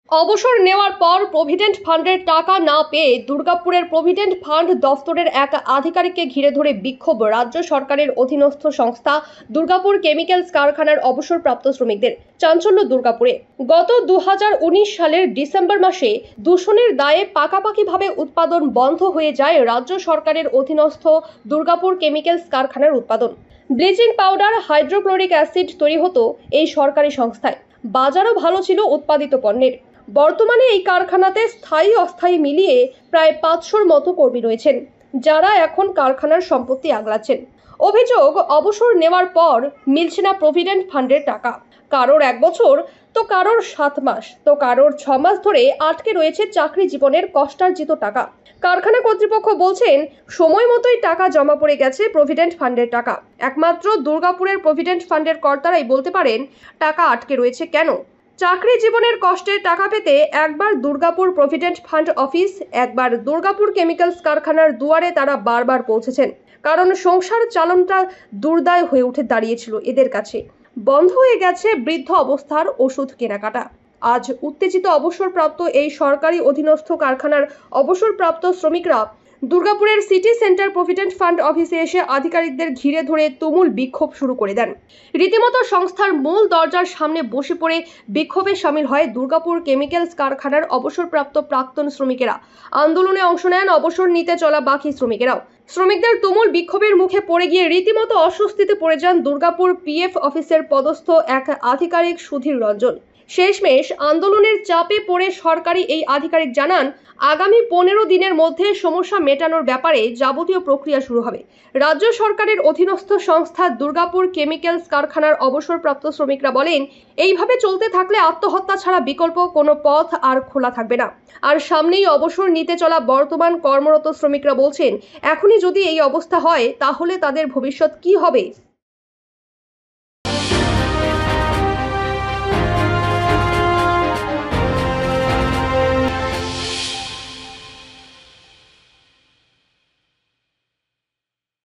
অবসর নেওয়ার পর প্রভিডেন্ট ফান্ডের টাকা না পেয়ে দুর্গাপুরের প্রভিডেন্ট ফান্ড দফতরের এক আধিকারিককে ঘিরে ধরে বিক্ষোভ রাজ্য সরকারের অধীনস্থ সংস্থা দুর্গাপুর কেমিক্যালস কারখানার অবসরপ্রাপ্ত শ্রমিকদের। চাঞ্চল্য দুর্গাপুরে। গত 2019 সালের ডিসেম্বর মাসে দূষণের দায়ে পাকাপাকিভাবে উৎপাদন বন্ধ হয়ে যায় রাজ্য সরকারের অধীনস্থ দুর্গাপুর কেমিক্যালস কারখানার উৎপাদন। ব্লিচিং পাউডার, হাইড্রোক্লোরিক অ্যাসিড তৈরি হতো এই সরকারি সংস্থায়। বাজারও ভালো ছিল উৎপাদিত পণ্যের। বর্তমানে এই কারখানাতে স্থায়ী অস্থায়ী মিলিয়ে প্রায় 500-র মতো কর্মী রয়েছেন, যারা এখন কারখানার সম্পত্তি আগলাচ্ছেন। অভিযোগ, অবসর নেওয়ার পর মিলছে না প্রভিডেন্ট ফান্ডের টাকা। কারোর 1 বছর, তো কারোর 7 মাস, তো কারোর 6 মাস ধরে আটকে রয়েছে চাকরি জীবনের কষ্টার্জিত টাকা। কারখানা কর্তৃপক্ষ বলছেন, সময় মতোই টাকা জমা পড়ে গেছে প্রভিডেন্ট ফান্ডের টাকা। একমাত্র দুর্গাপুরের প্রভিডেন্ট ফান্ডের কর্তারাই বলতে পারেন টাকা আটকে রয়েছে কেন। চাকরি জীবনের কষ্টের টাকা পেতে একবার দুর্গাপুর প্রভিডেন্ট ফান্ড অফিস, একবার দুর্গাপুর কেমিক্যালস কারখানার দুয়ারে তারা বারবার পৌঁছেছেন, কারণ সংসার চালনটা দুর্দায় হয়ে উঠে দাঁড়িয়েছিল এদের কাছে। বন্ধ হয়ে গেছে বৃদ্ধ অবস্থার ওষুধ কেনাকাটা। আজ উত্তেজিত অবসরপ্রাপ্ত এই সরকারি অধীনস্থ কারখানার অবসরপ্রাপ্ত শ্রমিকরা দুর্গাপুরের সিটি সেন্টার প্রভিডেন্ট ফান্ড অফিসে এসে আধিকারিকদের ঘিরে ধরে তুমুল বিক্ষোভ শুরু করে দেন। রীতিমতো সংস্থার মূল দরজার সামনে বসে পড়ে বিক্ষোভে সামিল হয় দুর্গাপুর কেমিক্যালস কারখানার অবসরপ্রাপ্ত প্রাক্তন শ্রমিকেরা। আন্দোলনে অংশ নেন অবসর নিতে চলা বাকি শ্রমিকেরাও। শ্রমিকদের তুমুল বিক্ষোভের মুখে পড়ে গিয়ে রীতিমতো অস্বস্তিতে পড়ে যান দুর্গাপুর পিএফ অফিসের পদস্থ এক আধিকারিক সুধীর রঞ্জন। শেষমেশ আন্দোলনের চাপে পড়ে সরকারি এই আধিকারিক জানান, আগামী 15 দিনের মধ্যে সমস্যা মেটানোর ব্যাপারে যাবতীয় প্রক্রিয়া শুরু হবে। রাজ্য সরকারের অধীনস্থ সংস্থা দুর্গাপুর কেমিক্যালস কারখানার অবসরপ্রাপ্ত শ্রমিকরা বলেন, এইভাবে চলতে থাকলে আত্মহত্যা ছাড়া বিকল্প কোনো পথ আর খোলা থাকবে না। আর সামনেই অবসর নিতে চলা বর্তমান কর্মরত শ্রমিকরা বলছেন, এখনই যদি এই অবস্থা হয় তাহলে তাদের ভবিষ্যৎ কি হবে।